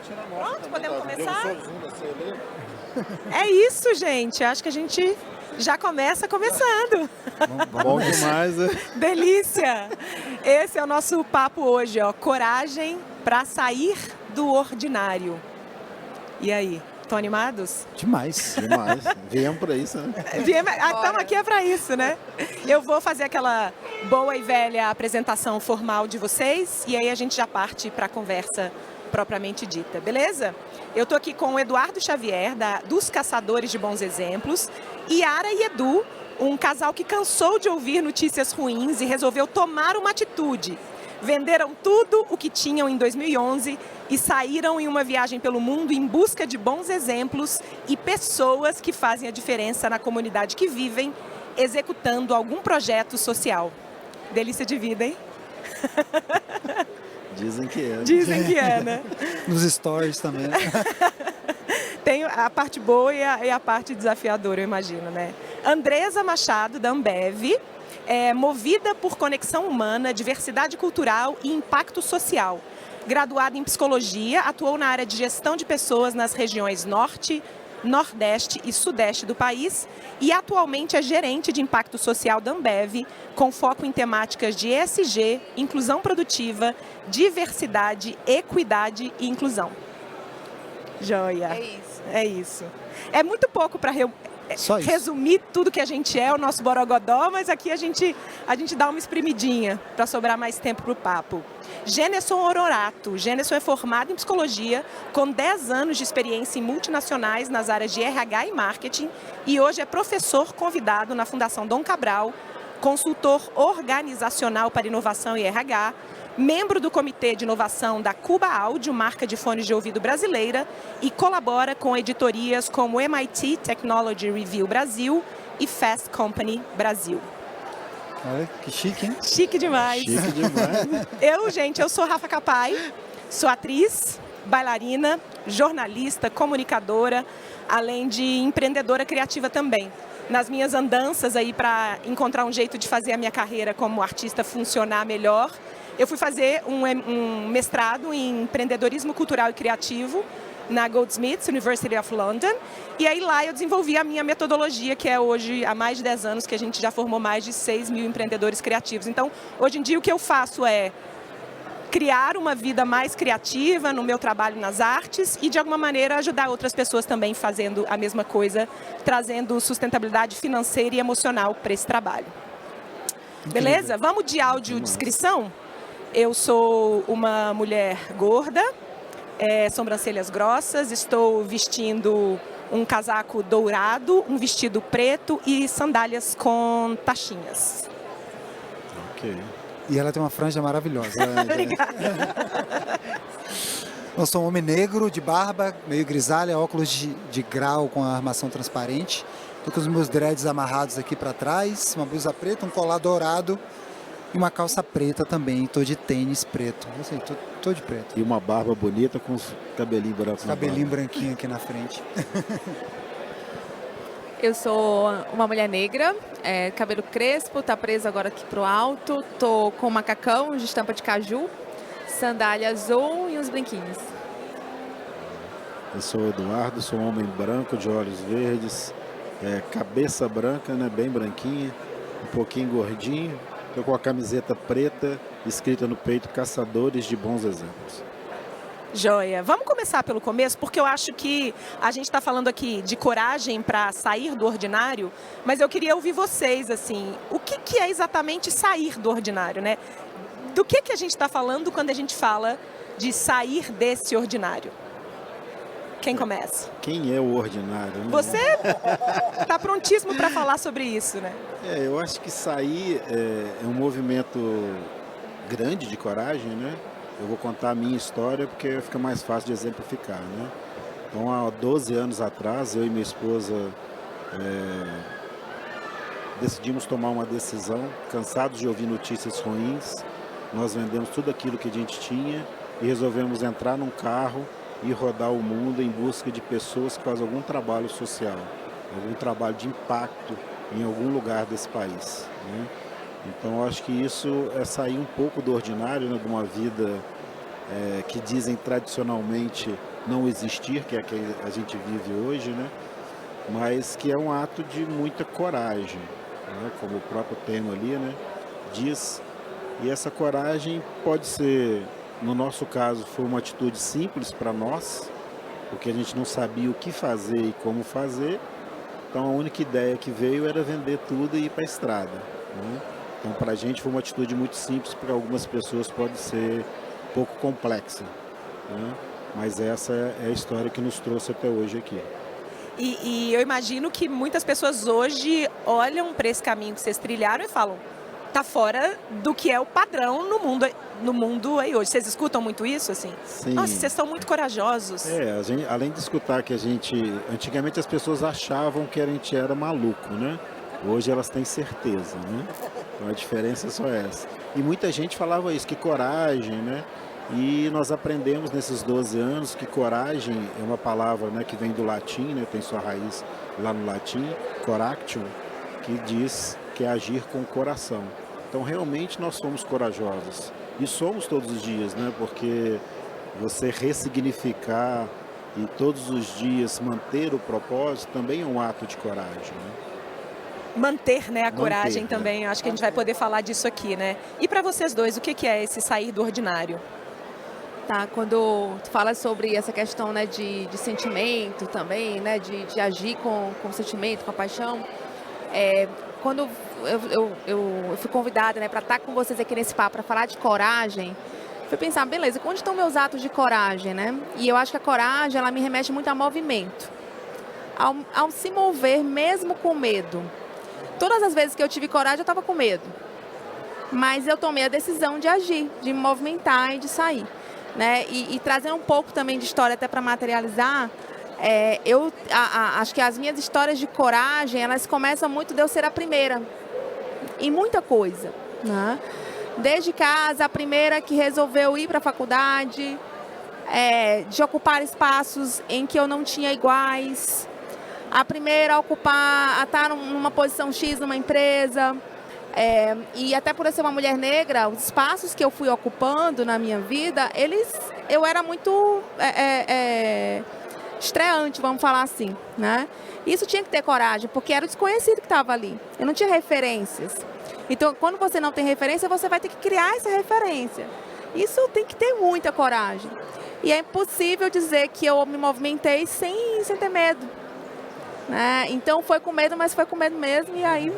Pronto, podemos começar? É isso, gente. Acho que a gente já começa começando. Bom demais, né? Delícia! Esse é o nosso papo hoje, ó. Coragem para sair do ordinário. E aí, estão animados? Demais. Demais. Viemos pra isso, né? Estamos aqui é para isso, né? Eu vou fazer aquela boa e velha apresentação formal de vocês e aí a gente já parte para a conversa propriamente dita, beleza? Eu tô aqui com o Eduardo Xavier, dos Caçadores de Bons Exemplos, Yara e Edu, um casal que cansou de ouvir notícias ruins e resolveu tomar uma atitude. Venderam tudo o que tinham em 2011 e saíram em uma viagem pelo mundo em busca de bons exemplos e pessoas que fazem a diferença na comunidade que vivem, executando algum projeto social. Delícia de vida, hein? Dizem que é. Dizem que é, né? Nos stories também. Tem a parte boa e a parte desafiadora, eu imagino, né? Andresa Machado, da Ambev, movida por conexão humana, diversidade cultural e impacto social. Graduada em psicologia, atuou na área de gestão de pessoas nas regiões Norte, Nordeste e Sudeste do país e atualmente é gerente de impacto social da Ambev, com foco em temáticas de ESG, inclusão produtiva, diversidade, equidade e inclusão. Joia. É isso. É isso. É muito pouco para Só isso. resumir tudo que a gente é, o nosso borogodó, mas aqui a gente dá uma espremidinha para sobrar mais tempo para o papo. Gêneson Ororato. Gêneson é formado em psicologia, com 10 anos de experiência em multinacionais nas áreas de RH e marketing e hoje é professor convidado na Fundação Dom Cabral, consultor organizacional para inovação e RH, membro do Comitê de Inovação da Cuba Áudio, marca de fones de ouvido brasileira, e colabora com editorias como MIT Technology Review Brasil e Fast Company Brasil. Olha, que chique, hein? Chique demais. Chique demais. Eu sou Rafa Capai, sou atriz, bailarina, jornalista, comunicadora, além de empreendedora criativa também. Nas minhas andanças aí para encontrar um jeito de fazer a minha carreira como artista funcionar melhor, eu fui fazer um mestrado em empreendedorismo cultural e criativo na Goldsmiths University of London. E aí lá eu desenvolvi a minha metodologia, que é hoje há mais de 10 anos que a gente já formou mais de 6 mil empreendedores criativos. Então, hoje em dia o que eu faço é criar uma vida mais criativa no meu trabalho nas artes e, de alguma maneira, ajudar outras pessoas também fazendo a mesma coisa, trazendo sustentabilidade financeira e emocional para esse trabalho. Beleza? Vamos de audiodescrição? Eu sou uma mulher gorda, sobrancelhas grossas, estou vestindo um casaco dourado, um vestido preto e sandálias com tachinhas. Ok. E ela tem uma franja maravilhosa. Obrigada. Eu sou um homem negro, de barba, meio grisalha, óculos de grau com a armação transparente. Estou com os meus dreads amarrados aqui para trás, uma blusa preta, um colar dourado e uma calça preta também. Estou de tênis preto. Eu sei, tô de preto. E uma barba bonita com os cabelinhos brancos. Cabelinho branquinho aqui na frente. Eu sou uma mulher negra, cabelo crespo, tá preso agora aqui pro alto, tô com macacão de estampa de caju, sandália azul e uns brinquinhos. Eu sou o Eduardo, sou um homem branco de olhos verdes, cabeça branca, né, bem branquinha, um pouquinho gordinho. Estou com a camiseta preta, escrita no peito, Caçadores de Bons Exemplos. Joia. Vamos começar pelo começo, porque eu acho que a gente está falando aqui de coragem para sair do ordinário, mas eu queria ouvir vocês, assim, o que é exatamente sair do ordinário, né? Do que a gente está falando quando a gente fala de sair desse ordinário? Quem começa? Quem é o ordinário? Né? Você está prontíssimo para falar sobre isso, né? Eu acho que sair é um movimento grande de coragem, né? Eu vou contar a minha história porque fica mais fácil de exemplificar, né? Então, há 12 anos atrás, eu e minha esposa decidimos tomar uma decisão, cansados de ouvir notícias ruins. Nós vendemos tudo aquilo que a gente tinha e resolvemos entrar num carro e rodar o mundo em busca de pessoas que fazem algum trabalho social, algum trabalho de impacto em algum lugar desse país, né? Então, eu acho que isso é sair um pouco do ordinário, né, de uma vida que dizem tradicionalmente não existir, que é a que a gente vive hoje, né? Mas que é um ato de muita coragem, né? Como o próprio tema ali, né, diz. E essa coragem pode ser, no nosso caso, foi uma atitude simples para nós, porque a gente não sabia o que fazer e como fazer. Então a única ideia que veio era vender tudo e ir para a estrada, né? Então para a gente foi uma atitude muito simples, para algumas pessoas pode ser um pouco complexa, né? Mas essa é a história que nos trouxe até hoje aqui. E eu imagino que muitas pessoas hoje olham para esse caminho que vocês trilharam e falam, tá fora do que é o padrão no mundo aí hoje. Vocês escutam muito isso, assim? Sim. Nossa, vocês são muito corajosos. A gente, além de escutar que antigamente as pessoas achavam que a gente era maluco, né? Hoje elas têm certeza, né? Então a diferença é só essa. E muita gente falava isso, que coragem, né? E nós aprendemos nesses 12 anos que coragem é uma palavra, né, que vem do latim, né, tem sua raiz lá no latim, coractium, que diz que é agir com o coração. Então realmente nós somos corajosos. E somos todos os dias, né? Porque você ressignificar e todos os dias manter o propósito também é um ato de coragem, né? Manter, né, a coragem Manter, também. Acho que a gente vai poder falar disso aqui, né? E para vocês dois, o que é esse sair do ordinário? Tá, quando tu fala sobre essa questão, né, de sentimento também, né, de agir com sentimento, com a paixão, quando eu fui convidada, né, para estar com vocês aqui nesse papo, para falar de coragem, fui pensar, beleza, onde estão meus atos de coragem, né? E eu acho que a coragem, ela me remete muito a movimento, ao se mover mesmo com medo. Todas as vezes que eu tive coragem, eu estava com medo, mas eu tomei a decisão de agir, de me movimentar e de sair, né? E trazer um pouco também de história até para materializar, acho que as minhas histórias de coragem, elas começam muito de eu ser a primeira em muita coisa, né? Desde casa, a primeira que resolveu ir para a faculdade, de ocupar espaços em que eu não tinha iguais, a primeira a estar numa posição X numa empresa, e até por eu ser uma mulher negra, os espaços que eu fui ocupando na minha vida, eu era muito estreante, vamos falar assim, né? Isso tinha que ter coragem, porque era o desconhecido que estava ali. Eu não tinha referências. Então, quando você não tem referência, você vai ter que criar essa referência. Isso tem que ter muita coragem. E é impossível dizer que eu me movimentei sem ter medo, né? Então, foi com medo, mas foi com medo mesmo, e aí...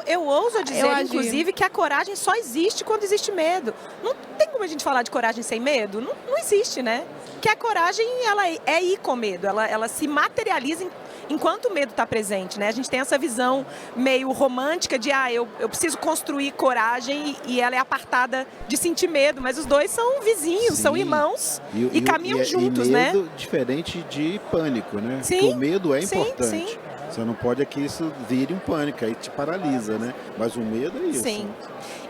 Eu ouso dizer, inclusive, que a coragem só existe quando existe medo. Não tem como a gente falar de coragem sem medo? Não existe, né? Que a coragem, ela é ir com medo, ela se materializa enquanto o medo está presente, né? A gente tem essa visão meio romântica de, eu preciso construir coragem e ela é apartada de sentir medo, mas os dois são vizinhos, Sim. são irmãos e caminham juntos, medo, né? Diferente de pânico, né? Sim, porque o medo é sim, importante. sim. Você não pode que isso vire um pânico, aí te paralisa, né? Mas o medo é isso. Sim.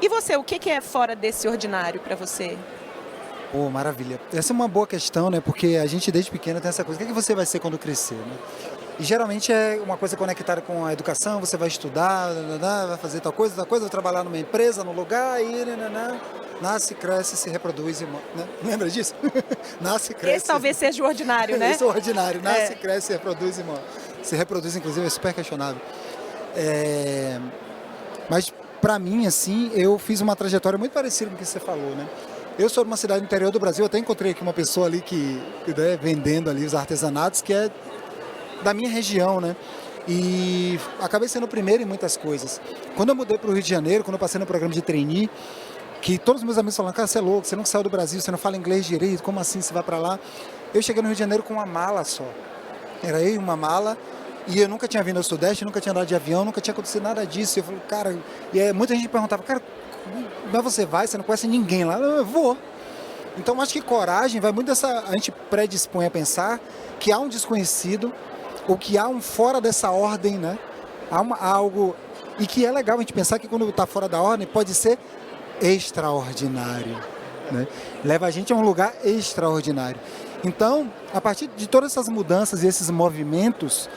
E você, o que é fora desse ordinário para você? Pô, maravilha. Essa é uma boa questão, né? Porque a gente desde pequeno tem essa coisa. O que você vai ser quando crescer, né? E geralmente é uma coisa conectada com a educação, você vai estudar, vai fazer tal coisa, vai trabalhar numa empresa, num lugar, e nasce, cresce, se reproduz, né? Lembra disso? Nasce, cresce... Esse talvez seja o ordinário, né? Esse é o ordinário. Nasce, cresce, se reproduz e morre. Se reproduz, inclusive, é super questionável. Mas, para mim, assim, eu fiz uma trajetória muito parecida com o que você falou, né? Eu sou de uma cidade do interior do Brasil, até encontrei aqui uma pessoa ali que vendendo ali os artesanatos, que é da minha região, né? E acabei sendo o primeiro em muitas coisas. Quando eu mudei para o Rio de Janeiro, quando eu passei no programa de trainee, que todos os meus amigos falaram, cara, você é louco, você não saiu do Brasil, você não fala inglês direito, como assim você vai para lá? Eu cheguei no Rio de Janeiro com uma mala só. Era eu e uma mala, e eu nunca tinha vindo ao Sudeste, nunca tinha andado de avião, nunca tinha acontecido nada disso. Eu falei, cara, muita gente perguntava, cara, mas você vai, você não conhece ninguém lá? Eu vou. Então, acho que coragem vai muito a gente predispõe a pensar que há um desconhecido, ou que há um fora dessa ordem, né? Há algo, e que é legal a gente pensar que quando está fora da ordem, pode ser extraordinário, né? Leva a gente a um lugar extraordinário. Então, a partir de todas essas mudanças e esses movimentos,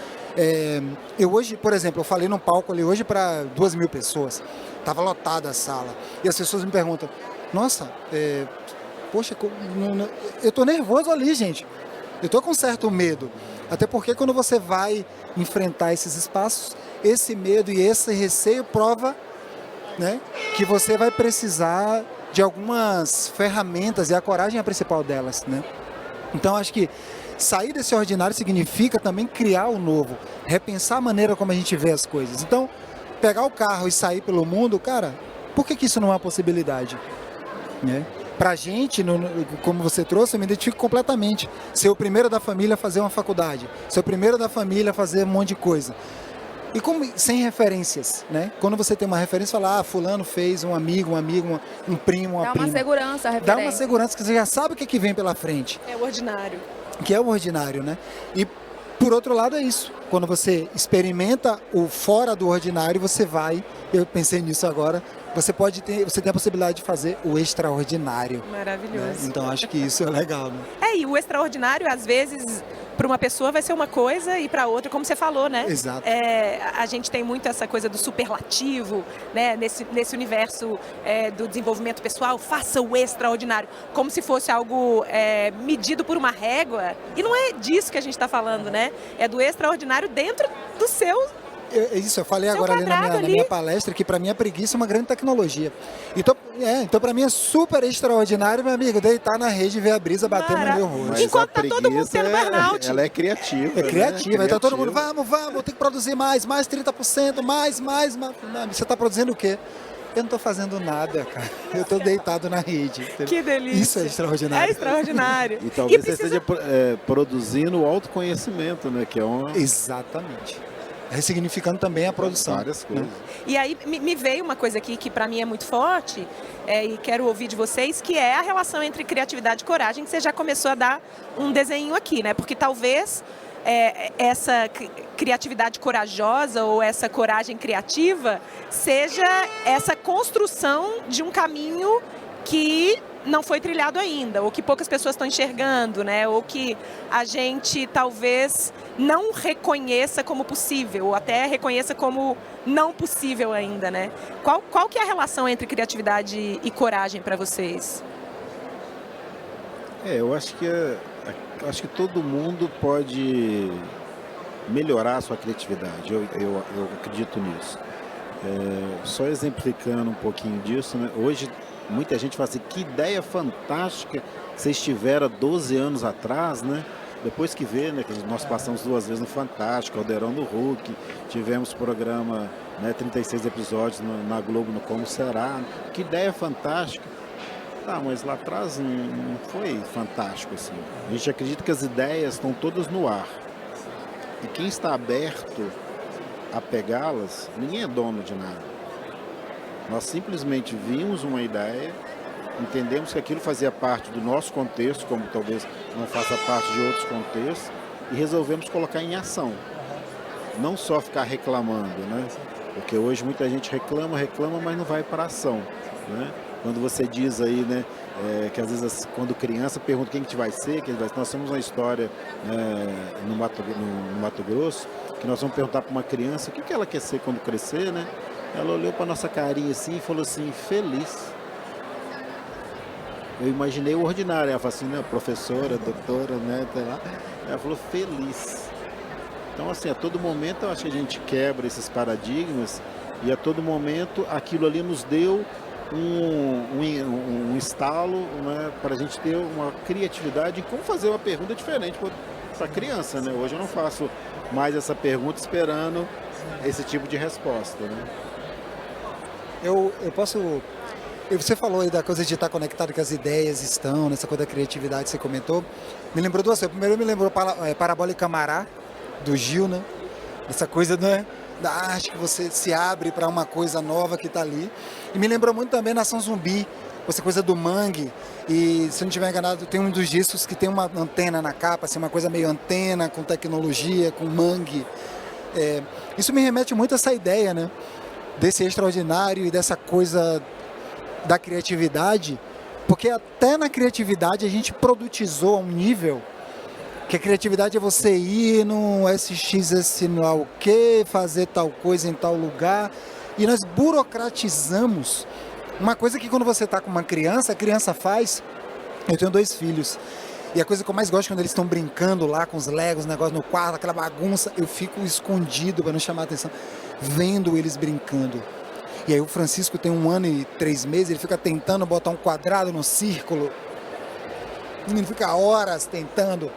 eu hoje, por exemplo, eu falei num palco ali hoje para 2.000 pessoas, estava lotada a sala, e as pessoas me perguntam, nossa, poxa, eu estou nervoso ali, gente. Eu estou com certo medo. Até porque quando você vai enfrentar esses espaços, esse medo e esse receio prova, né, que você vai precisar de algumas ferramentas, e a coragem é a principal delas, né? Então, acho que sair desse ordinário significa também criar o novo, repensar a maneira como a gente vê as coisas. Então, pegar o carro e sair pelo mundo, cara, por que isso não é uma possibilidade? Né? Pra gente, como você trouxe, eu me identifico completamente. Ser o primeiro da família a fazer uma faculdade, ser o primeiro da família a fazer um monte de coisa. E sem referências, né? Quando você tem uma referência, fala, fulano fez, um amigo, um primo, uma prima. Dá uma segurança, a referência. Dá uma segurança, que você já sabe o que vem pela frente. É o ordinário. Que é o ordinário, né? E, por outro lado, é isso. Quando você experimenta o fora do ordinário, você vai, eu pensei nisso agora, você tem a possibilidade de fazer o extraordinário. Maravilhoso. Né? Então, acho que isso é legal, né? E o extraordinário, às vezes, para uma pessoa vai ser uma coisa e para outra, como você falou, né? Exato. A gente tem muito essa coisa do superlativo, né? Nesse universo do desenvolvimento pessoal, faça o extraordinário, como se fosse algo medido por uma régua. E não é disso que a gente está falando, né? É do extraordinário dentro do seu... Isso, eu falei agora ali na minha palestra que para mim a preguiça é uma grande tecnologia. Então para mim é super extraordinário, meu amigo, deitar na rede e ver a brisa batendo no meu rosto. Enquanto tá todo mundo tendo burnout. Ela é criativa. É criativa, né? Então todo mundo, vamos, tem que produzir mais 30%, mais. Você está produzindo o quê? Eu não estou fazendo nada, cara. Eu estou deitado na rede. Que delícia. Isso é extraordinário. É extraordinário. E talvez você esteja produzindo o autoconhecimento, né? Que é uma... Exatamente. Ressignificando também a produção. Várias coisas. Né? E aí me veio uma coisa aqui que para mim é muito forte, e quero ouvir de vocês, que é a relação entre criatividade e coragem, que você já começou a dar um desenho aqui, né? Porque talvez essa criatividade corajosa ou essa coragem criativa seja essa construção de um caminho que não foi trilhado ainda, ou que poucas pessoas estão enxergando, né? Ou que a gente talvez não reconheça como possível, ou até reconheça como não possível ainda, né? Qual que é a relação entre criatividade e coragem para vocês? Eu acho que todo mundo pode melhorar a sua criatividade, eu acredito nisso. Só exemplificando um pouquinho disso, né? Hoje muita gente fala assim, que ideia fantástica que vocês tiveram 12 anos atrás, né? Depois que vê, né, que nós passamos 2 vezes no Fantástico, Caldeirão do Hulk, tivemos programa, né, 36 episódios na Globo, no Como Será. Que ideia fantástica. Mas lá atrás não foi fantástico assim. A gente acredita que as ideias estão todas no ar. E quem está aberto a pegá-las, ninguém é dono de nada. Nós simplesmente vimos uma ideia, entendemos que aquilo fazia parte do nosso contexto, como talvez não faça parte de outros contextos, e resolvemos colocar em ação. Não só ficar reclamando, né? Porque hoje muita gente reclama, mas não vai para a ação, né? Quando você diz aí, né, que às vezes quando criança pergunta quem que te vai ser, nós temos uma história no Mato Grosso, que nós vamos perguntar para uma criança o que ela quer ser quando crescer, né? Ela olhou para nossa carinha assim e falou assim, feliz. Eu imaginei o ordinário, ela falou assim, né, professora, doutora, né, sei lá. Ela falou feliz. Então, assim, a todo momento eu acho que a gente quebra esses paradigmas e a todo momento aquilo ali nos deu um estalo, né, para a gente ter uma criatividade em como fazer uma pergunta diferente para a criança, né? Hoje eu não faço mais essa pergunta esperando esse tipo de resposta, né? Eu posso... Você falou aí da coisa de estar conectado que as ideias estão, nessa coisa da criatividade que você comentou. Me lembrou 2 coisas. Primeiro me lembrou Parabólica Camará, do Gil, né? Essa coisa, né, da arte que você se abre para uma coisa nova que está ali. E me lembrou muito também Nação Zumbi, essa coisa do mangue. E, se eu não estiver enganado, tem um dos discos que tem uma antena na capa, assim, uma coisa meio antena, com tecnologia, com mangue. Isso me remete muito a essa ideia, né? Desse extraordinário e dessa coisa da criatividade, porque até na criatividade a gente produtizou a um nível que a criatividade é você ir no SXS não sei o que, fazer tal coisa em tal lugar, e nós burocratizamos uma coisa que quando você está com uma criança, a criança faz. Eu tenho 2 filhos E a coisa que eu mais gosto é quando eles estão brincando lá com os Legos, negócio no quarto, aquela bagunça, eu fico escondido para não chamar a atenção, vendo eles brincando. E aí o Francisco tem 1 ano e 3 meses, ele fica tentando botar um quadrado no círculo. O menino fica horas tentando,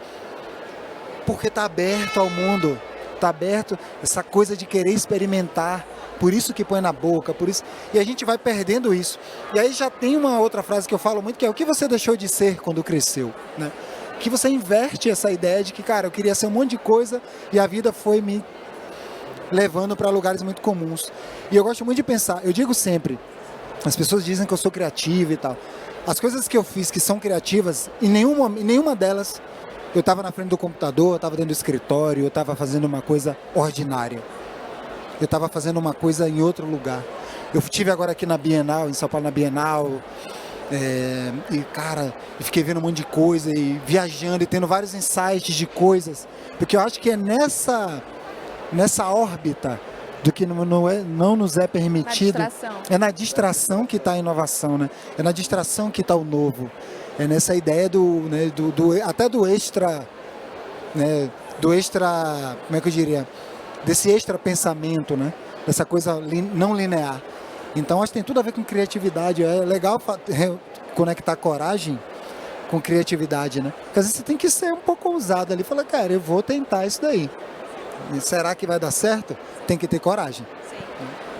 porque está aberto ao mundo, está aberto essa coisa de querer experimentar, por isso que põe na boca, por isso. E a gente vai perdendo isso. E aí já tem uma outra frase que eu falo muito, que é o que você deixou de ser quando cresceu, né? Que você inverte essa ideia de que, cara, eu queria ser um monte de coisa e a vida foi me levando para lugares muito comuns. E eu gosto muito de pensar, eu digo sempre, as pessoas dizem que eu sou criativo e tal. As coisas que eu fiz que são criativas, em nenhuma delas eu estava na frente do computador, eu estava dentro do escritório, eu estava fazendo uma coisa ordinária. Eu estava fazendo uma coisa em outro lugar. Eu estive agora aqui na Bienal, em São Paulo, na Bienal, e cara, eu fiquei vendo um monte de coisa e viajando e tendo vários insights de coisas, porque eu acho que é nessa órbita do que não nos é permitido. É na distração que está a inovação, né? É na distração que está o novo. É nessa ideia até do extra, né? Do extra, como é que eu diria? Desse extra pensamento, né? Dessa coisa não linear. Então acho que tem tudo a ver com criatividade. É legal conectar coragem com criatividade, né? Porque às vezes você tem que ser um pouco ousado ali. Falar, cara, eu vou tentar isso daí. E será que vai dar certo? Tem que ter coragem. Sim.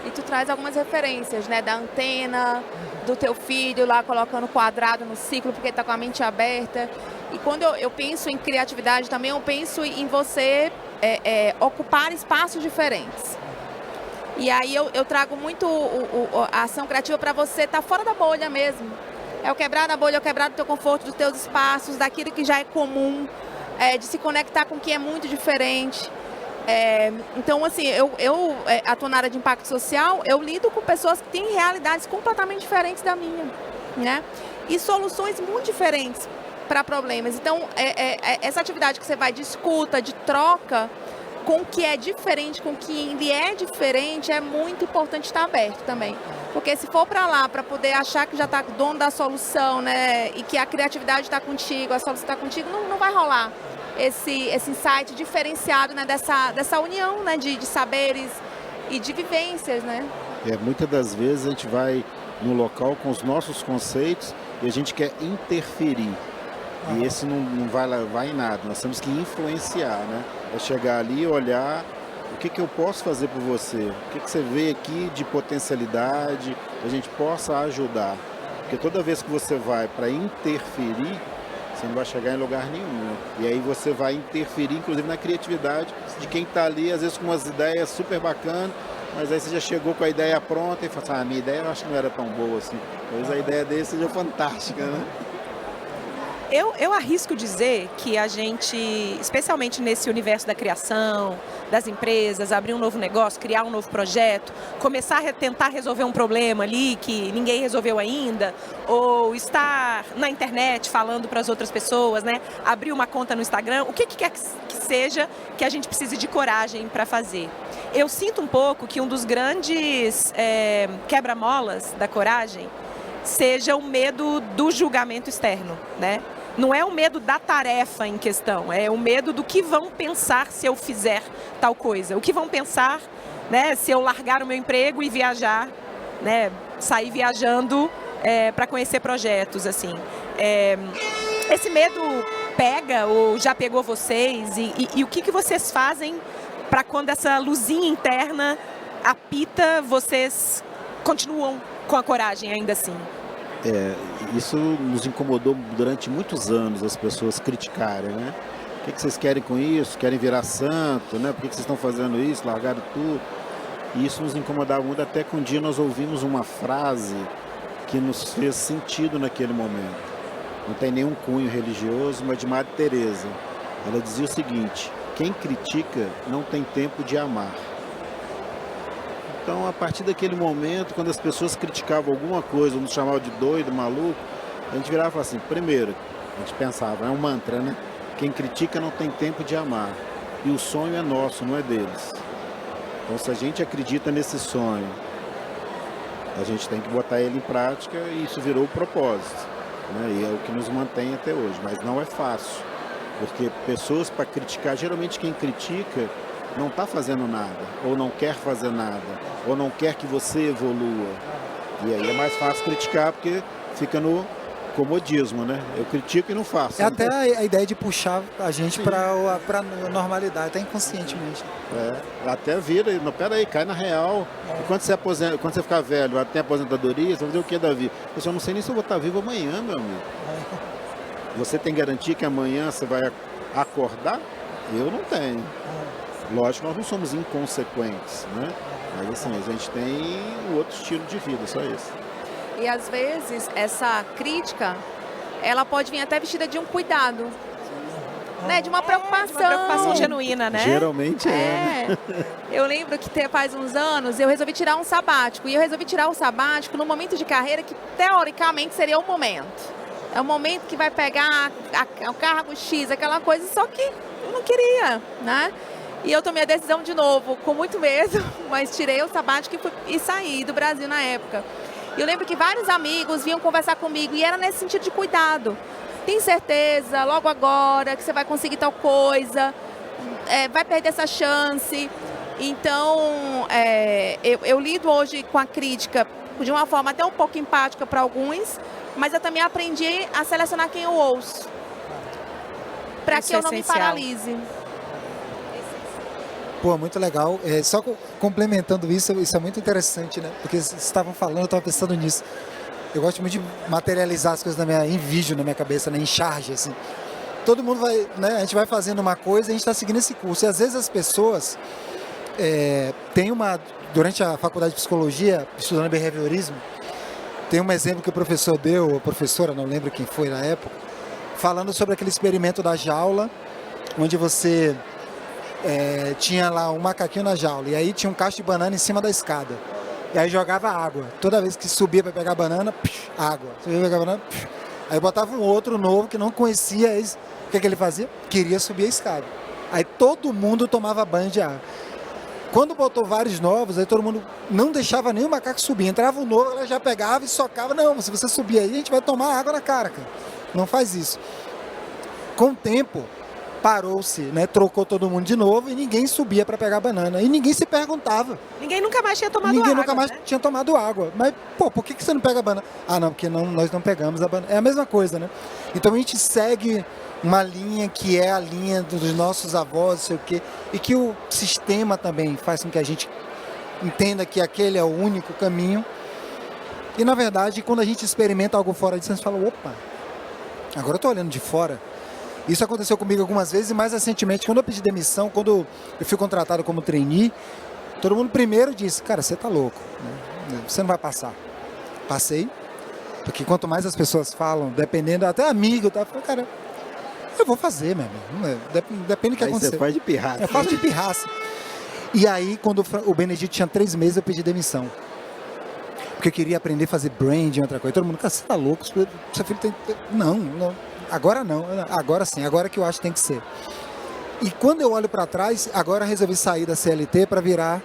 E tu traz algumas referências, né? Da antena, do teu filho lá colocando quadrado no ciclo porque está com a mente aberta. E quando eu penso em criatividade também, eu penso em você ocupar espaços diferentes. E aí eu trago muito a ação criativa para você estar fora da bolha mesmo. É o quebrar da bolha, é o quebrar do teu conforto, dos teus espaços, daquilo que já é comum, de se conectar com o que é muito diferente. Então, assim, eu atuo na área de impacto social, eu lido com pessoas que têm realidades completamente diferentes da minha, né? E soluções muito diferentes para problemas. Então, essa atividade que você vai de escuta, de troca, com o que é diferente, com o que ele é diferente, é muito importante estar aberto também. Porque se for para lá, para poder achar que já está dono da solução, né? E que a criatividade está contigo, a solução está contigo, não vai rolar. Esse insight diferenciado, né, dessa união, né, de saberes e de vivências, né? Muitas das vezes a gente vai no local com os nossos conceitos e a gente quer interferir. E esse não vai levar em nada, nós temos que influenciar, né? É chegar ali e olhar o que eu posso fazer por você, o que você vê aqui de potencialidade, que a gente possa ajudar. Porque toda vez que você vai para interferir, você não vai chegar em lugar nenhum. E aí você vai interferir, inclusive, na criatividade de quem está ali, às vezes com umas ideias super bacanas, mas aí você já chegou com a ideia pronta e fala assim, minha ideia eu acho que não era tão boa assim. Talvez a ideia dele seja fantástica, né? Eu arrisco dizer que a gente, especialmente nesse universo da criação, das empresas, abrir um novo negócio, criar um novo projeto, começar a tentar resolver um problema ali que ninguém resolveu ainda, ou estar na internet falando para as outras pessoas, né? Abrir uma conta no Instagram, o que quer que seja que a gente precise de coragem para fazer. Eu sinto um pouco que um dos grandes quebra-molas da coragem seja o medo do julgamento externo, né? Não é o medo da tarefa em questão, é o medo do que vão pensar se eu fizer tal coisa. O que vão pensar, né, se eu largar o meu emprego e viajar, né, sair viajando para conhecer projetos, assim. Esse medo pega ou já pegou vocês? E o que vocês fazem para quando essa luzinha interna apita, vocês continuam com a coragem ainda assim? Isso nos incomodou durante muitos anos, as pessoas criticarem, né? O que vocês querem com isso? Querem virar santo, né? Por que vocês estão fazendo isso? Largaram tudo. E isso nos incomodava muito, até que um dia nós ouvimos uma frase que nos fez sentido naquele momento. Não tem nenhum cunho religioso, mas de Madre Teresa. Ela dizia o seguinte: quem critica não tem tempo de amar. Então, a partir daquele momento, quando as pessoas criticavam alguma coisa, ou nos chamavam de doido, maluco, a gente virava e falava assim, primeiro, a gente pensava, é um mantra, né? Quem critica não tem tempo de amar. E o sonho é nosso, não é deles. Então, se a gente acredita nesse sonho, a gente tem que botar ele em prática e isso virou o propósito. né? E é o que nos mantém até hoje, mas não é fácil, porque pessoas para criticar, geralmente quem critica não está fazendo nada, ou não quer fazer nada, ou não quer que você evolua. E aí é mais fácil criticar porque fica no comodismo, né? Eu critico e não faço. É até a ideia de puxar a gente para a normalidade, até inconscientemente. Até vira, não, peraí, cai na real. E quando você ficar velho, até aposentadoria, você vai fazer o que da vida? Eu não sei nem se eu vou estar vivo amanhã, meu amigo. Você tem garantia que amanhã você vai acordar? Eu não tenho. Lógico, nós não somos inconsequentes, né? Mas assim, a gente tem um outro estilo de vida, só isso. E às vezes essa crítica, ela pode vir até vestida de um cuidado, né? De uma preocupação. Uma preocupação genuína, né? Geralmente Eu lembro que faz uns anos eu resolvi tirar um sabático. E eu resolvi tirar o sabático num momento de carreira que teoricamente seria o momento. É o momento que vai pegar o cargo X, aquela coisa, só que eu não queria, né? E eu tomei a decisão de novo, com muito medo, mas tirei o sabático e saí do Brasil na época. E eu lembro que vários amigos vinham conversar comigo e era nesse sentido de cuidado. Tem certeza, logo agora, que você vai conseguir tal coisa, vai perder essa chance. Então, eu lido hoje com a crítica de uma forma até um pouco empática para alguns, mas eu também aprendi a selecionar quem eu ouço, para que eu não me paralise. Pô, muito legal. Só complementando isso é muito interessante, né? Porque vocês estavam falando, eu estava pensando nisso. Eu gosto muito de materializar as coisas em vídeo na minha cabeça, né? Em charge, assim. Todo mundo vai, né? A gente vai fazendo uma coisa e a gente está seguindo esse curso. E às vezes as pessoas durante a faculdade de psicologia, estudando behaviorismo, tem um exemplo que o professor deu, ou professora, não lembro quem foi na época, falando sobre aquele experimento da jaula, onde você tinha lá um macaquinho na jaula, e aí tinha um cacho de banana em cima da escada. E aí jogava água. Toda vez que subia para pegar a banana, água. Subia para pegar a banana, aí botava um outro novo que não conhecia. O que ele fazia? Queria subir a escada. Aí todo mundo tomava banho de água. Quando botou vários novos, aí todo mundo não deixava nem o macaco subir. Entrava um novo, ela já pegava e socava. Não, se você subir aí, a gente vai tomar água na cara, cara. Não faz isso. Com o tempo, parou-se, né? Trocou todo mundo de novo e ninguém subia para pegar banana. E ninguém se perguntava. Ninguém nunca mais tinha tomado Ninguém água, nunca mais tinha tomado água. Mas, pô, por que você não pega a banana? Ah, não, porque nós não pegamos a banana. É a mesma coisa, né? Então a gente segue uma linha que é a linha dos nossos avós, não sei o quê, e que o sistema também faz com que a gente entenda que aquele é o único caminho. E, na verdade, quando a gente experimenta algo fora disso, a gente fala, opa, agora eu tô olhando de fora. Isso aconteceu comigo algumas vezes e mais recentemente, quando eu pedi demissão, quando eu fui contratado como trainee, todo mundo primeiro disse, cara, você tá louco, né? Você não vai passar. Passei, porque quanto mais as pessoas falam, dependendo, até amigo, tá? Eu falei, cara, eu vou fazer, meu amigo, depende do que acontecer. Você faz de pirraça. Eu faço de pirraça. E aí, quando o Benedito tinha 3 meses, eu pedi demissão. Porque eu queria aprender a fazer branding, outra coisa. Todo mundo, cara, você tá louco? Seu filho tem... Não. Agora não, agora sim, agora que eu acho que tem que ser. E quando eu olho para trás, agora eu resolvi sair da CLT para virar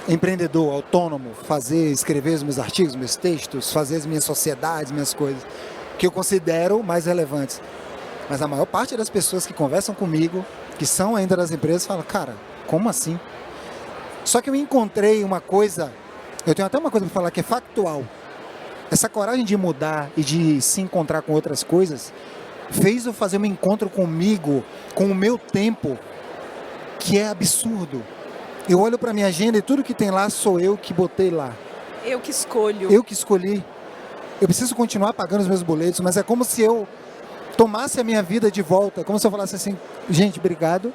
empreendedor, autônomo, escrever os meus artigos, meus textos, fazer as minhas sociedades, minhas coisas, que eu considero mais relevantes. Mas a maior parte das pessoas que conversam comigo, que são ainda das empresas, falam, cara, como assim? Só que eu encontrei uma coisa, eu tenho até uma coisa para falar que é factual. Essa coragem de mudar e de se encontrar com outras coisas fez eu fazer um encontro comigo, com o meu tempo, que é absurdo. Eu olho para minha agenda e tudo que tem lá sou eu que botei lá. Eu que escolho. Eu que escolhi. Eu preciso continuar pagando os meus boletos, mas é como se eu tomasse a minha vida de volta, como se eu falasse assim, gente, obrigado,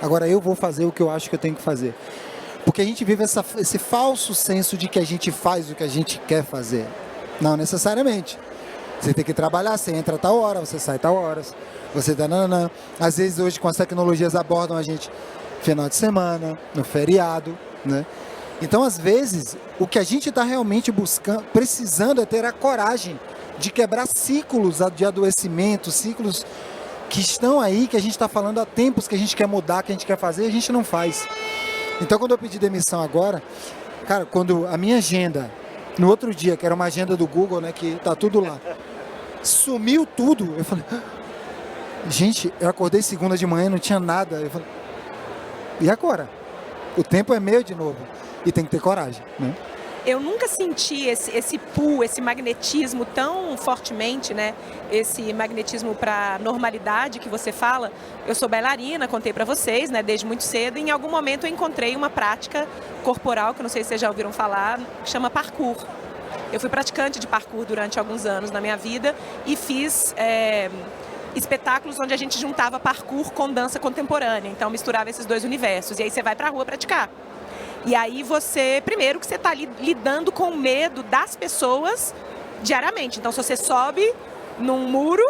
agora eu vou fazer o que eu acho que eu tenho que fazer. Porque a gente vive esse falso senso de que a gente faz o que a gente quer fazer. Não necessariamente. Você tem que trabalhar, você entra a tal hora, você sai a tal hora. Você dá nananã. Às vezes hoje com as tecnologias abordam a gente final de semana, no feriado, né? Então às vezes o que a gente está realmente buscando, precisando é ter a coragem de quebrar ciclos de adoecimento, ciclos que estão aí, que a gente está falando há tempos que a gente quer mudar, que a gente quer fazer, e a gente não faz. Então, quando eu pedi demissão agora, cara, quando a minha agenda No outro dia, que era uma agenda do Google, né, que tá tudo lá. Sumiu tudo. Eu falei, gente, eu acordei segunda de manhã, não tinha nada. Eu falei, e agora? O tempo é meu de novo. E tem que ter coragem, né? Eu nunca senti esse pull, esse magnetismo tão fortemente, né? Esse magnetismo para normalidade que você fala. Eu sou bailarina, contei para vocês, né? Desde muito cedo. E em algum momento eu encontrei uma prática corporal, que eu não sei se vocês já ouviram falar, que chama parkour. Eu fui praticante de parkour durante alguns anos na minha vida e fiz espetáculos onde a gente juntava parkour com dança contemporânea. Então misturava esses dois universos. E aí você vai para a rua praticar. E aí você, primeiro que você está lidando com o medo das pessoas diariamente. Então se você sobe num muro,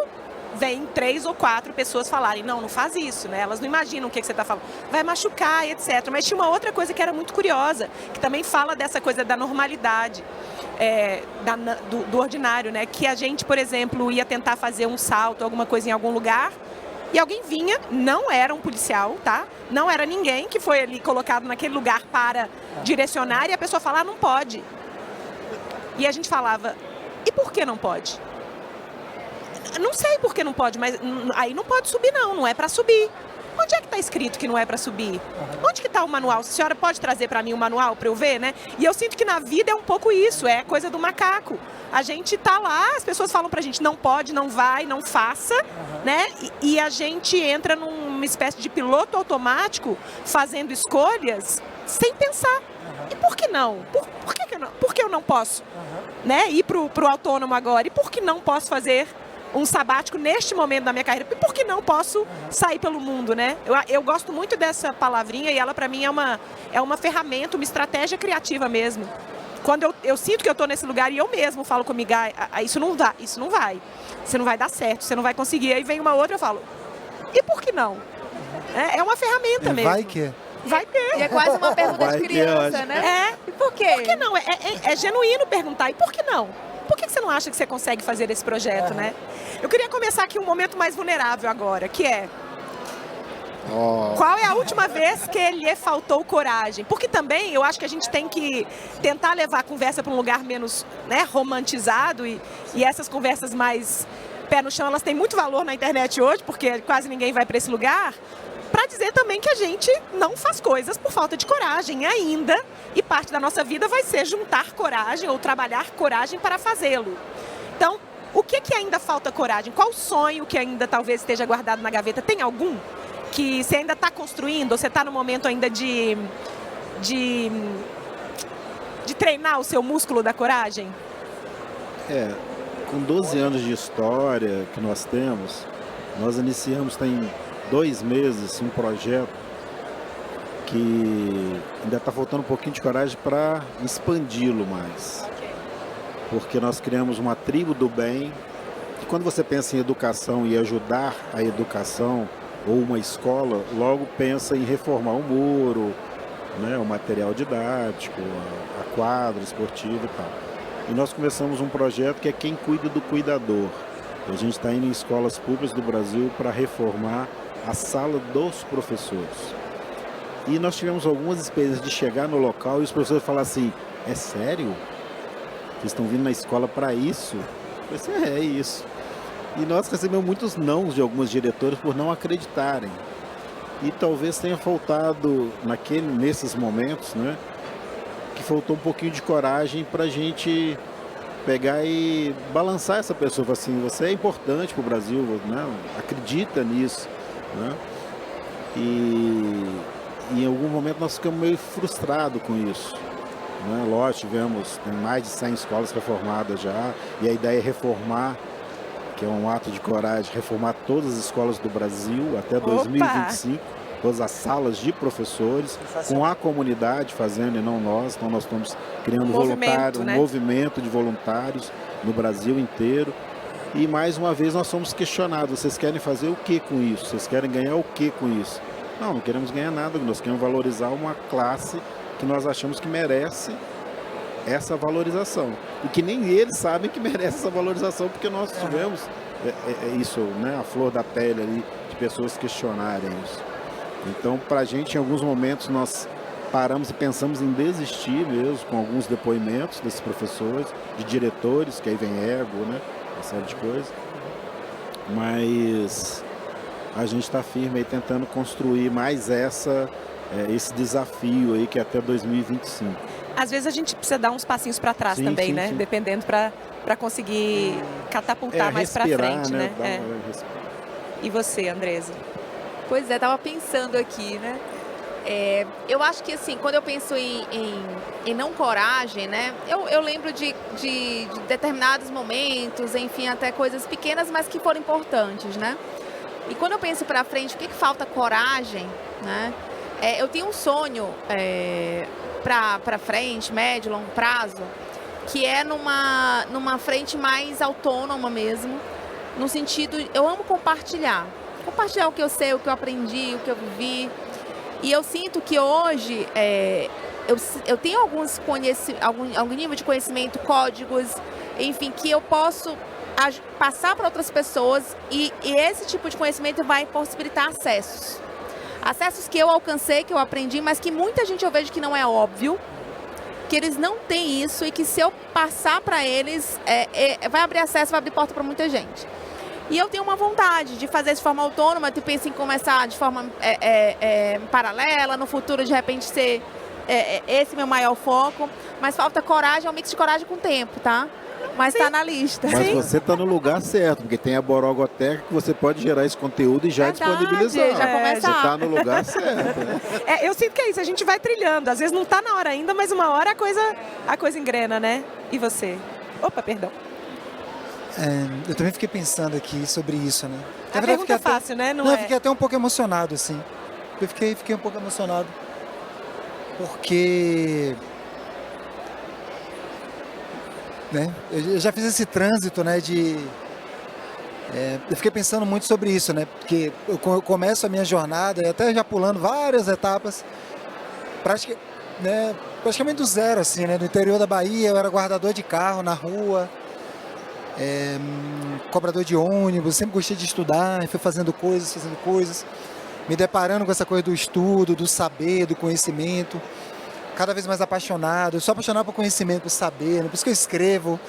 vem 3 ou 4 pessoas falarem, não faz isso, né? Elas não imaginam o que você está falando. Vai machucar, etc. Mas tinha uma outra coisa que era muito curiosa, que também fala dessa coisa da normalidade, do ordinário, né? Que a gente, por exemplo, ia tentar fazer um salto, alguma coisa em algum lugar, e alguém vinha, não era um policial, tá? Não era ninguém que foi ali colocado naquele lugar para direcionar, e a pessoa falava, não pode. E a gente falava, e por que não pode? Não sei por que não pode, mas aí não pode subir não é para subir. Onde é que está escrito que não é para subir? Onde que está o manual? A senhora pode trazer para mim o manual para eu ver, né? E eu sinto que na vida é um pouco isso, é coisa do macaco. A gente tá lá, as pessoas falam pra gente, não pode, não vai, não faça, né? E a gente entra numa espécie de piloto automático, fazendo escolhas sem pensar. E por que não? Por que eu não posso? Né? Ir pro autônomo agora. E por que não posso fazer um sabático neste momento da minha carreira? E por que não posso sair pelo mundo, né? Eu gosto muito dessa palavrinha e ela para mim é uma ferramenta, uma estratégia criativa mesmo. Quando eu sinto que eu estou nesse lugar e eu mesmo falo comigo, isso não dá, isso não vai. Você não vai dar certo, você não vai conseguir. Aí vem uma outra e eu falo, e por que não? É uma ferramenta mesmo. Vai que. Vai ter. E é quase uma pergunta de criança, né? E por quê? Por que não? É genuíno perguntar, e por que não? Por que você não acha que você consegue fazer esse projeto, né? Eu queria começar aqui um momento mais vulnerável agora, que é... Qual é a última vez que lhe faltou coragem? Porque também eu acho que a gente tem que tentar levar a conversa para um lugar menos, né, romantizado e essas conversas mais pé no chão, elas têm muito valor na internet hoje, porque quase ninguém vai para esse lugar, para dizer também que a gente não faz coisas por falta de coragem ainda, e parte da nossa vida vai ser juntar coragem ou trabalhar coragem para fazê-lo. Então, o que ainda falta coragem? Qual sonho que ainda talvez esteja guardado na gaveta? Tem algum que você ainda está construindo, ou você está no momento ainda de treinar o seu músculo da coragem? Com 12 anos de história que nós temos, nós iniciamos tem 2 meses um projeto que ainda está faltando um pouquinho de coragem para expandi-lo mais. Porque nós criamos uma tribo do bem, e quando você pensa em educação e ajudar a educação, ou uma escola, logo pensa em reformar um muro, né, o material didático, a quadra esportiva e tal. E nós começamos um projeto que é Quem Cuida do Cuidador. A gente está indo em escolas públicas do Brasil para reformar a sala dos professores. E nós tivemos algumas experiências de chegar no local e os professores falaram assim, é sério? Vocês estão vindo na escola para isso? Eu pensei, é isso. E nós recebemos muitos nãos de alguns diretores por não acreditarem. E talvez tenha faltado, nesses momentos, né, que faltou um pouquinho de coragem para a gente pegar e balançar essa pessoa. Assim, você é importante para o Brasil, né, acredita nisso. Né? E em algum momento nós ficamos meio frustrados com isso. Né? Lógico, tem mais de 100 escolas reformadas já, e a ideia é reformar, que é um ato de coragem, reformar todas as escolas do Brasil até 2025, todas as salas de professores, com a comunidade fazendo e não nós. Então nós estamos criando um movimento de voluntários no Brasil inteiro. E mais uma vez nós somos questionados, vocês querem fazer o que com isso? Vocês querem ganhar o que com isso? Não queremos ganhar nada, nós queremos valorizar uma classe que nós achamos que merece essa valorização. E que nem eles sabem que merece essa valorização, porque nós tivemos isso, né, a flor da pele ali, de pessoas questionarem isso. Então, para a gente, em alguns momentos, nós paramos e pensamos em desistir mesmo, com alguns depoimentos desses professores, de diretores, que aí vem ego, né? Uma série de coisas. Mas a gente está firme aí tentando construir mais esse desafio aí que é até 2025. Às vezes a gente precisa dar uns passinhos para trás também, né? Sim. Dependendo para conseguir catapultar mais para frente, né? E você, Andresa? Pois é, estava pensando aqui, né? Eu acho que, assim, quando eu penso em não coragem, né? Eu lembro de determinados momentos, enfim, até coisas pequenas, mas que foram importantes, né? E quando eu penso para frente, o que falta coragem, né? Eu tenho um sonho para frente, médio, longo prazo, que é numa frente mais autônoma mesmo, no sentido, eu amo compartilhar o que eu sei, o que eu aprendi, o que eu vivi. E eu sinto que hoje eu tenho algum nível de conhecimento, códigos, enfim, que eu posso passar para outras pessoas e esse tipo de conhecimento vai possibilitar acessos. Acessos que eu alcancei, que eu aprendi, mas que muita gente eu vejo que não é óbvio, que eles não têm isso e que se eu passar para eles, vai abrir acesso, vai abrir porta para muita gente. E eu tenho uma vontade de fazer isso de forma autônoma, eu penso em começar de forma paralela, no futuro de repente ser esse meu maior foco, mas falta coragem, é um mix de coragem com tempo, tá? Mas está na lista. Mas você está no lugar certo, porque tem a Borogoteca que você pode gerar esse conteúdo e já disponibilizar. Já começa. Você está no lugar certo. Né? Eu sinto que é isso, a gente vai trilhando. Às vezes não está na hora ainda, mas uma hora a coisa engrena, né? E você? Opa, perdão. Eu também fiquei pensando aqui sobre isso, né? A pergunta é fácil, né? Eu fiquei até um pouco emocionado, assim. Eu fiquei um pouco emocionado. Porque... né? Eu já fiz esse trânsito, né? Eu fiquei pensando muito sobre isso, né? Porque eu começo a minha jornada, e até já pulando várias etapas, praticamente do zero, assim, né? No interior da Bahia, eu era guardador de carro na rua, cobrador de ônibus, sempre gostei de estudar, fui fazendo coisas, me deparando com essa coisa do estudo, do saber, do conhecimento, cada vez mais apaixonado. Eu sou apaixonado por conhecimento, por saber, né? Por isso que eu escrevo,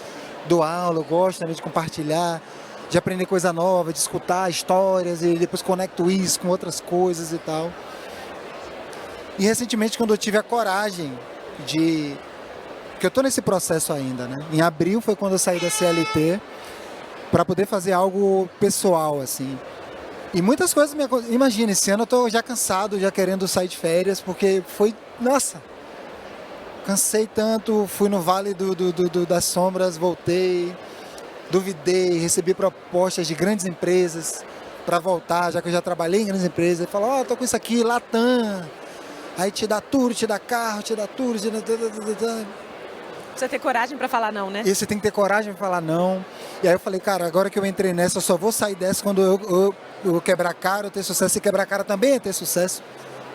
dou aula, eu gosto também de compartilhar, de aprender coisa nova, de escutar histórias e depois conecto isso com outras coisas e tal. E recentemente, quando eu tive a coragem porque eu estou nesse processo ainda, né? Em abril foi quando eu saí da CLT para poder fazer algo pessoal, assim. E muitas coisas imagina, esse ano eu estou já cansado, já querendo sair de férias, porque nossa, cansei tanto, fui no Vale das Sombras, voltei, duvidei, recebi propostas de grandes empresas para voltar, já que eu já trabalhei em grandes empresas, e falou, tô com isso aqui, Latam, aí te dá tudo, te dá carro, te dá tudo, Precisa ter coragem para falar não, né? E você tem que ter coragem para falar não. E aí eu falei, cara, agora que eu entrei nessa, eu só vou sair dessa quando eu quebrar a cara, eu ter sucesso. E quebrar a cara também é ter sucesso.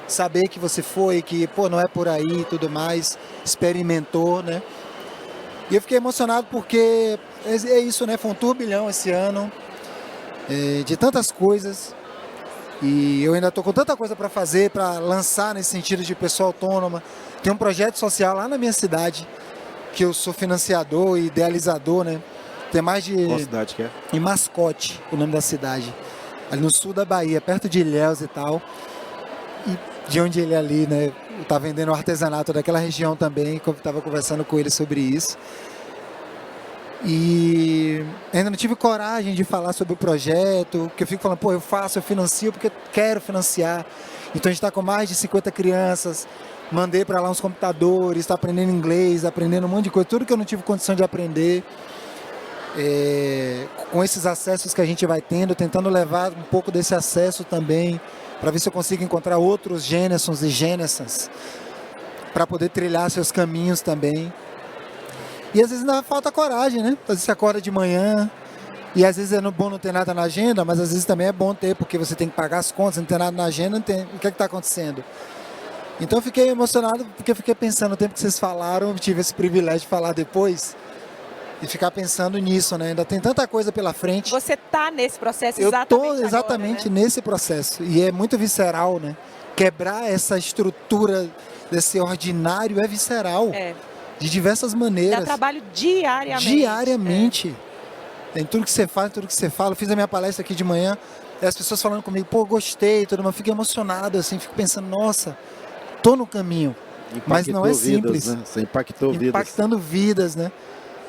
Saber que você foi, que, não é por aí e tudo mais. Experimentou, né? E eu fiquei emocionado porque é isso, né? Foi um turbilhão esse ano. De tantas coisas. E eu ainda estou com tanta coisa para fazer, para lançar nesse sentido de pessoa autônoma. Tem um projeto social lá na minha cidade, que eu sou financiador e idealizador, né? Tem mais de... Qual cidade que é? Em Mascote, o nome da cidade. Ali no sul da Bahia, perto de Ilhéus e tal. E de onde ele é ali, né? Tá vendendo artesanato daquela região também, que eu estava conversando com ele sobre isso. E ainda não tive coragem de falar sobre o projeto, porque eu fico falando, eu financio porque quero financiar. Então a gente está com mais de 50 crianças, mandei para lá uns computadores, está aprendendo inglês, aprendendo um monte de coisa, tudo que eu não tive condição de aprender. Com esses acessos que a gente vai tentando levar um pouco desse acesso também, para ver se eu consigo encontrar outros Gênesons e Gênessas, para poder trilhar seus caminhos também. E às vezes ainda falta coragem, né? Às vezes você acorda de manhã, e às vezes é bom não ter nada na agenda, mas às vezes também é bom ter, porque você tem que pagar as contas, não tem nada na agenda, o que está acontecendo? Então eu fiquei emocionado, porque eu fiquei pensando, no tempo que vocês falaram, eu tive esse privilégio de falar depois, e ficar pensando nisso, né? Ainda tem tanta coisa pela frente. Você está nesse processo exatamente agora. Eu estou exatamente nesse processo, e é muito visceral, né? Quebrar essa estrutura desse ordinário é visceral. É. De diversas Dá maneiras. trabalho diariamente. Diariamente. Em tudo que você faz, tudo que você fala. Eu fiz a minha palestra aqui de manhã, e as pessoas falando comigo, pô, gostei, tudo, mas fico emocionado, assim, fico pensando, nossa, tô no caminho. Mas não é simples. Vidas, né? Você impactou vidas. Impactando vidas, né?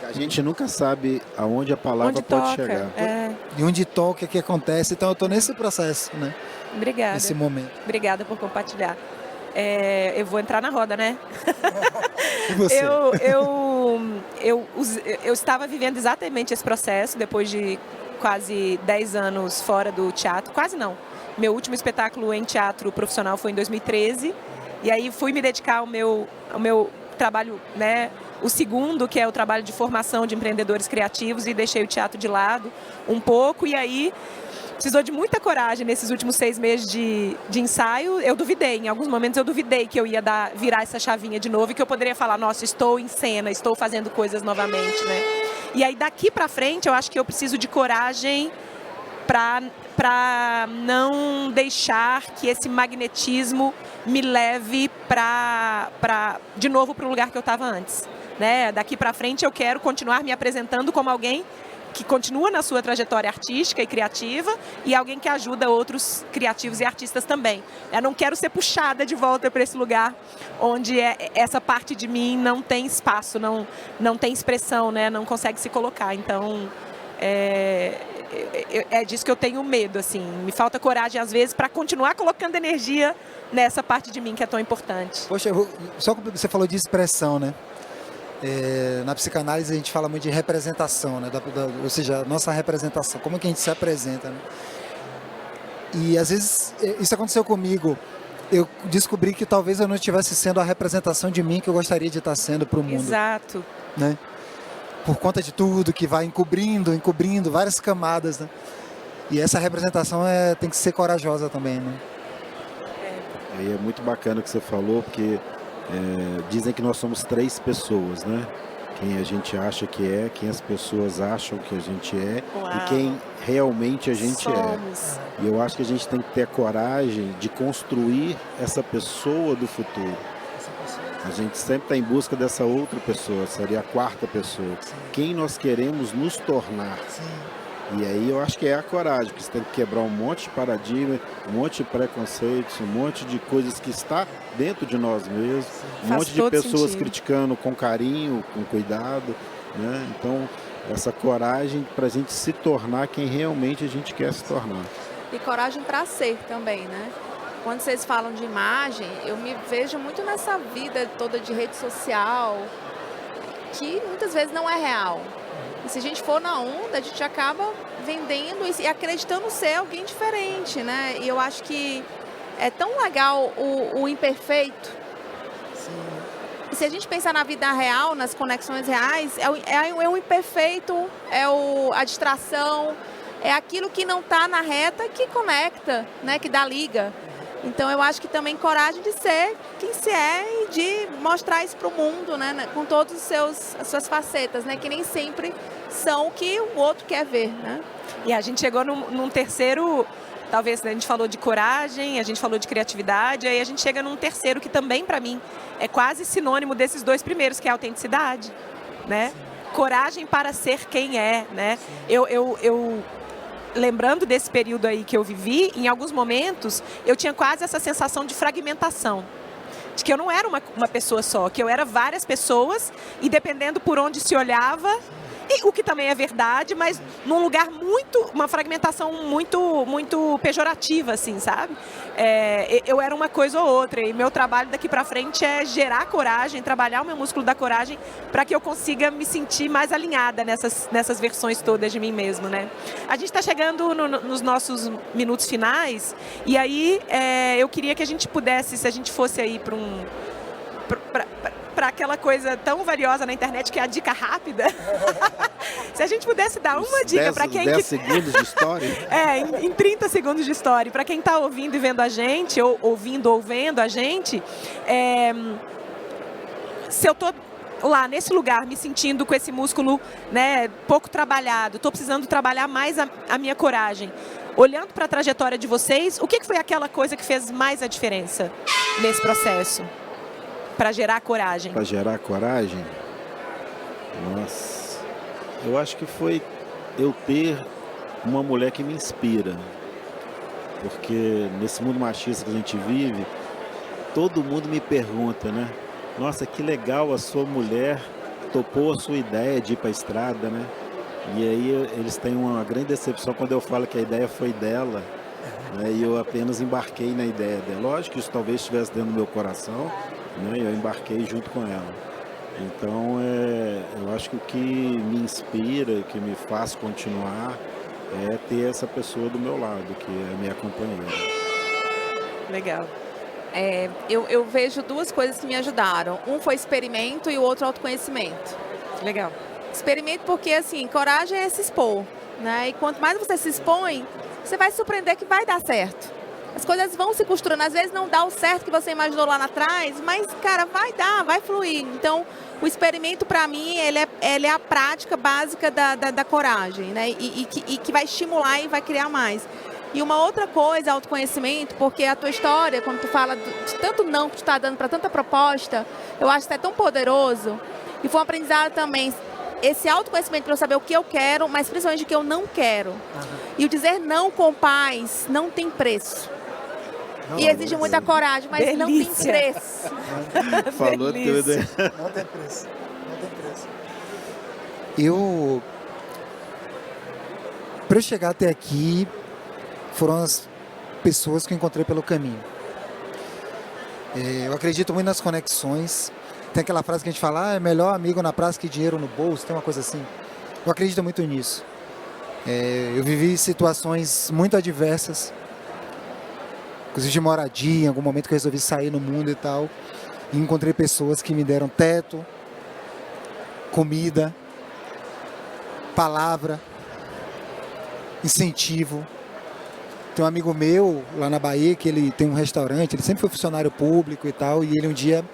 A gente nunca sabe aonde a palavra Onde pode toca. chegar. E onde toca, o que acontece. Então eu tô nesse processo, né? Obrigada. Nesse momento. Obrigada por compartilhar. Eu vou entrar na roda, né? E você? Eu estava vivendo exatamente esse processo depois de quase 10 anos fora do teatro. Quase não. Meu último espetáculo em teatro profissional foi em 2013. E aí fui me dedicar ao meu trabalho, né? O segundo, que é o trabalho de formação de empreendedores criativos, e deixei o teatro de lado um pouco. E aí precisou de muita coragem nesses últimos 6 meses de ensaio. Eu duvidei, em alguns momentos eu duvidei que eu ia virar essa chavinha de novo e que eu poderia falar, nossa, estou em cena, estou fazendo coisas novamente, né? E aí daqui pra frente eu acho que eu preciso de coragem para não deixar que esse magnetismo me leve de novo para o lugar que eu estava antes, né? Daqui para frente eu quero continuar me apresentando como alguém que continua na sua trajetória artística e criativa e alguém que ajuda outros criativos e artistas também. Eu não quero ser puxada de volta para esse lugar onde essa parte de mim não tem espaço, não tem expressão, né? Não consegue se colocar. Então, é disso que eu tenho medo, assim. Me falta coragem, às vezes, para continuar colocando energia nessa parte de mim que é tão importante. Poxa, só que você falou de expressão, né? Na psicanálise a gente fala muito de representação, né? Ou seja, a nossa representação, como que a gente se apresenta, né? E às vezes isso aconteceu comigo. Eu descobri que talvez eu não estivesse sendo a representação de mim que eu gostaria de estar sendo para o mundo. Exato. Né? Por conta de tudo que vai encobrindo várias camadas, né? E essa representação tem que ser corajosa também, né? E é muito bacana o que você falou, porque dizem que nós somos 3 pessoas, né? Quem a gente acha que é, quem as pessoas acham que a gente é. Uau. E quem realmente a gente Somos. é. E eu acho que a gente tem que ter a coragem de construir essa pessoa do futuro. A gente sempre está em busca dessa outra pessoa, seria a 4ª pessoa. Sim. Quem nós queremos nos tornar. Sim. E aí eu acho que é a coragem, porque você tem que quebrar um monte de paradigma, um monte de preconceitos, um monte de coisas que está dentro de nós mesmos, um Faz monte de todo pessoas sentido. criticando com carinho, com cuidado, né? Então, essa coragem para a gente se tornar quem realmente a gente quer se tornar. E coragem para ser também, né? Quando vocês falam de imagem, eu me vejo muito nessa vida toda de rede social, que muitas vezes não é real. E se a gente for na onda, a gente acaba vendendo e acreditando ser alguém diferente, né? E eu acho que é tão legal o imperfeito. Sim. E se a gente pensar na vida real, nas conexões reais, é o imperfeito, a distração, é aquilo que não está na reta que conecta, né? Que dá liga. Então eu acho que também coragem de ser quem se é e de mostrar isso para o mundo, né? Com todas as suas facetas, né? Que nem sempre são o que o outro quer ver, né? E a gente chegou num terceiro, talvez, né, a gente falou de coragem, a gente falou de criatividade, aí a gente chega num terceiro que também, para mim, é quase sinônimo desses 2 primeiros, que é a autenticidade, né? Coragem para ser quem é, né? Eu lembrando desse período aí que eu vivi, em alguns momentos eu tinha quase essa sensação de fragmentação, de que eu não era uma pessoa só, que eu era várias pessoas e dependendo por onde se olhava, e o que também é verdade, mas num lugar uma fragmentação muito pejorativa, assim, sabe? Eu era uma coisa ou outra e meu trabalho daqui pra frente é gerar coragem, trabalhar o meu músculo da coragem para que eu consiga me sentir mais alinhada nessas versões todas de mim mesmo, né? A gente está chegando nos nossos minutos finais e aí eu queria que a gente pudesse, se a gente fosse aí para aquela coisa tão valiosa na internet que é a dica rápida. Se a gente pudesse dar uma dica para quem... 10 segundos de história? Em 30 segundos de história. Para quem está ouvindo e vendo a gente, ou ouvindo ou vendo a gente, se eu estou lá nesse lugar me sentindo com esse músculo, né, pouco trabalhado, estou precisando trabalhar mais a minha coragem. Olhando para a trajetória de vocês, o que foi aquela coisa que fez mais a diferença nesse processo? para gerar coragem? Para gerar coragem? Nossa, eu acho que foi eu ter uma mulher que me inspira. Porque nesse mundo machista que a gente vive, todo mundo me pergunta, né? Nossa, que legal, a sua mulher topou a sua ideia de ir para a estrada, né? E aí eles têm uma grande decepção quando eu falo que a ideia foi dela, né? E eu apenas embarquei na ideia dela. Lógico que isso talvez estivesse dentro do meu coração, né? Eu embarquei junto com ela. Então, eu acho que o que me inspira, o que me faz continuar, é ter essa pessoa do meu lado, que é a minha companheira. Legal. Eu vejo duas coisas que me ajudaram. Um foi experimento e o outro autoconhecimento. Legal. Experimento porque, assim, coragem é se expor, né? E quanto mais você se expõe, você vai se surpreender que vai dar certo. As coisas vão se costurando. Às vezes não dá o certo que você imaginou lá atrás, mas, cara, vai dar, vai fluir. Então, o experimento, para mim, ele é a prática básica da coragem, né? E que vai estimular e vai criar mais. E uma outra coisa, autoconhecimento, porque a tua história, quando tu fala de tanto não que tu está dando para tanta proposta, eu acho que é tão poderoso. E foi um aprendizado também, esse autoconhecimento para eu saber o que eu quero, mas principalmente o que eu não quero. E o dizer não com paz não tem preço. E exige muita coragem, mas Delícia. não tem preço. Falou Delícia. tudo, hein? Não tem preço. Não tem preço. Para eu chegar até aqui, foram as pessoas que eu encontrei pelo caminho. Eu acredito muito nas conexões. Tem aquela frase que a gente fala, é melhor amigo na praça que dinheiro no bolso, tem uma coisa assim. Eu acredito muito nisso. Eu vivi situações muito adversas, inclusive de moradia, em algum momento que eu resolvi sair no mundo e tal. E encontrei pessoas que me deram teto, comida, palavra, incentivo. Tem um amigo meu lá na Bahia que ele tem um restaurante, ele sempre foi funcionário público e tal, e ele um dia,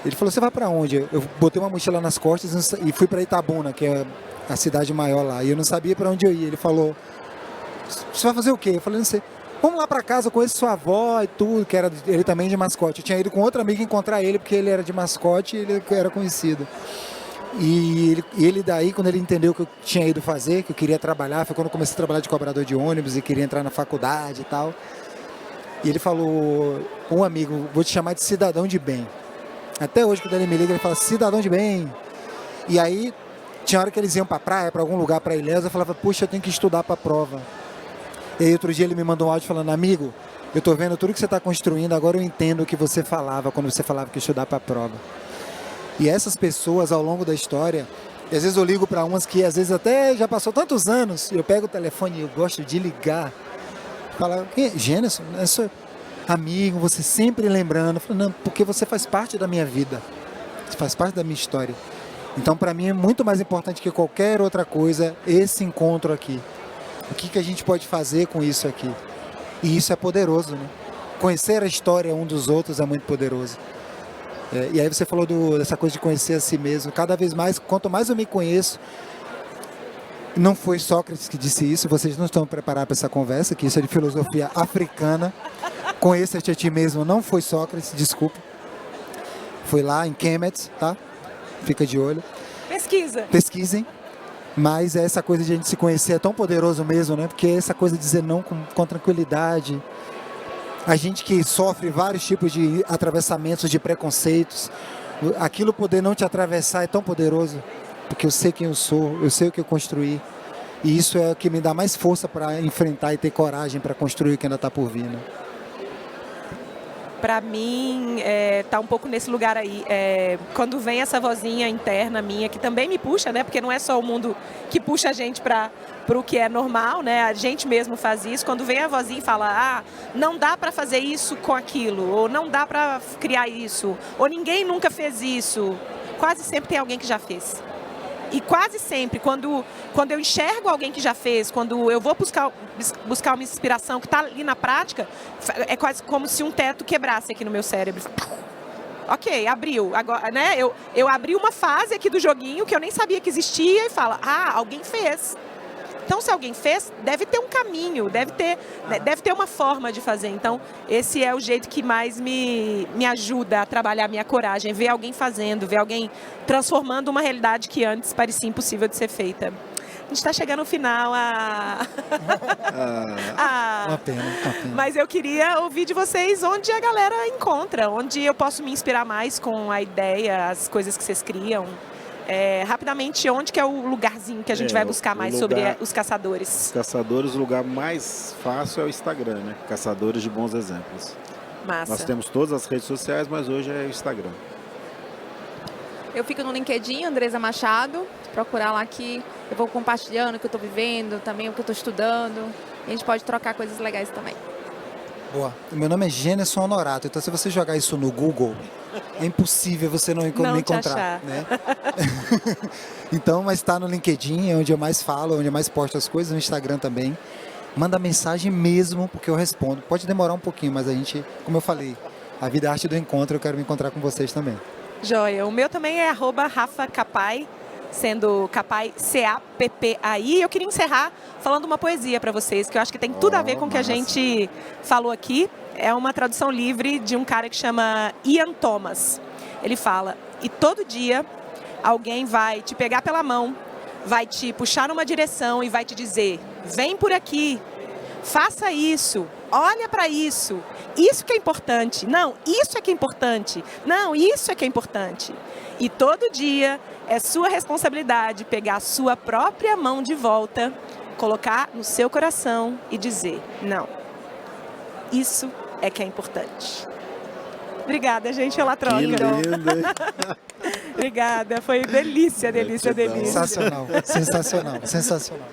ele falou, você vai para onde? Eu botei uma mochila nas costas e fui para Itabuna, que é a cidade maior lá, e eu não sabia para onde eu ia. Ele falou, você vai fazer o quê? Eu falei, não sei. Vamos lá para casa, eu conheço sua avó e tudo, que era ele também de Mascote. Eu tinha ido com outro amigo encontrar ele, porque ele era de Mascote e ele era conhecido. E ele daí, quando ele entendeu o que eu tinha ido fazer, que eu queria trabalhar, foi quando eu comecei a trabalhar de cobrador de ônibus e queria entrar na faculdade e tal. E ele falou, um amigo, vou te chamar de cidadão de bem. Até hoje, quando ele me liga, ele fala, cidadão de bem. E aí, tinha hora que eles iam para a praia, para algum lugar, para Ilhéus, eu falava, puxa, eu tenho que estudar para a prova. E aí, outro dia ele me mandou um áudio falando, amigo, eu tô vendo tudo que você está construindo, agora eu entendo o que você falava quando você falava que ia estudar para a prova. E essas pessoas, ao longo da história, às vezes eu ligo para umas que às vezes até já passou tantos anos, eu pego o telefone e eu gosto de ligar, falar, Gênesis, amigo, você sempre lembrando. Eu falo, não, porque você faz parte da minha vida, você faz parte da minha história. Então, para mim, é muito mais importante que qualquer outra coisa esse encontro aqui. O que a gente pode fazer com isso aqui? E isso é poderoso, né? Conhecer a história um dos outros é muito poderoso. E aí você falou dessa coisa de conhecer a si mesmo. Cada vez mais, quanto mais eu me conheço, não foi Sócrates que disse isso, vocês não estão preparados para essa conversa, que isso é de filosofia africana. Conheça-te a ti mesmo, não foi Sócrates, desculpa. Foi lá em Kemet, tá? Fica de olho. Pesquisem. Mas essa coisa de a gente se conhecer é tão poderoso mesmo, né? Porque essa coisa de dizer não com tranquilidade. A gente que sofre vários tipos de atravessamentos, de preconceitos, aquilo poder não te atravessar é tão poderoso, porque eu sei quem eu sou, eu sei o que eu construí, e isso é o que me dá mais força para enfrentar e ter coragem para construir o que ainda está por vir, né? Para mim, tá um pouco nesse lugar aí. Quando vem essa vozinha interna minha, que também me puxa, né? Porque não é só o mundo que puxa a gente para o que é normal, né? A gente mesmo faz isso. Quando vem a vozinha e fala, não dá para fazer isso com aquilo, ou não dá para criar isso, ou ninguém nunca fez isso. Quase sempre tem alguém que já fez. E quase sempre, quando eu enxergo alguém que já fez, quando eu vou buscar uma inspiração que está ali na prática, é quase como se um teto quebrasse aqui no meu cérebro. Ok, abriu. Agora, né, eu abri uma fase aqui do joguinho que eu nem sabia que existia e fala, alguém fez. Então, se alguém fez, deve ter um caminho, deve ter uma forma de fazer. Então, esse é o jeito que mais me ajuda a trabalhar a minha coragem, ver alguém fazendo, ver alguém transformando uma realidade que antes parecia impossível de ser feita. A gente está chegando no final. Uma pena, uma pena. Mas eu queria ouvir de vocês onde a galera encontra, onde eu posso me inspirar mais com a ideia, as coisas que vocês criam. Rapidamente, onde que é o lugarzinho que a gente vai buscar mais sobre os caçadores? Os caçadores, o lugar mais fácil é o Instagram, né? Caçadores de Bons Exemplos. Massa. Nós temos todas as redes sociais, mas hoje é o Instagram. Eu fico no LinkedIn, Andresa Machado, procurar lá que eu vou compartilhando o que eu estou vivendo, também o que eu estou estudando. E a gente pode trocar coisas legais também. Boa. O meu nome é Gêneson Honorato, então se você jogar isso no Google, é impossível você não me encontrar, né? Então, mas está no LinkedIn, é onde eu mais falo, onde eu mais posto as coisas, no Instagram também. Manda mensagem mesmo, porque eu respondo. Pode demorar um pouquinho, mas a gente, como eu falei, a vida é a arte do encontro, eu quero me encontrar com vocês também. Joia. O meu também é @RafaCapai, sendo Capai C-A-P-P-A-I. Eu queria encerrar falando uma poesia para vocês, que eu acho que tem tudo a ver com o que a gente falou aqui. É uma tradução livre de um cara que chama Ian Thomas. Ele fala: e todo dia alguém vai te pegar pela mão, vai te puxar numa direção e vai te dizer: vem por aqui, faça isso, olha para isso. Isso que é importante. Não, isso é que é importante. Não, isso é que é importante. E todo dia é sua responsabilidade pegar a sua própria mão de volta, colocar no seu coração e dizer: não, isso é que é importante. Obrigada, gente, pela troca. Que linda. Obrigada, foi delícia, delícia, delícia. Sensacional, sensacional, sensacional.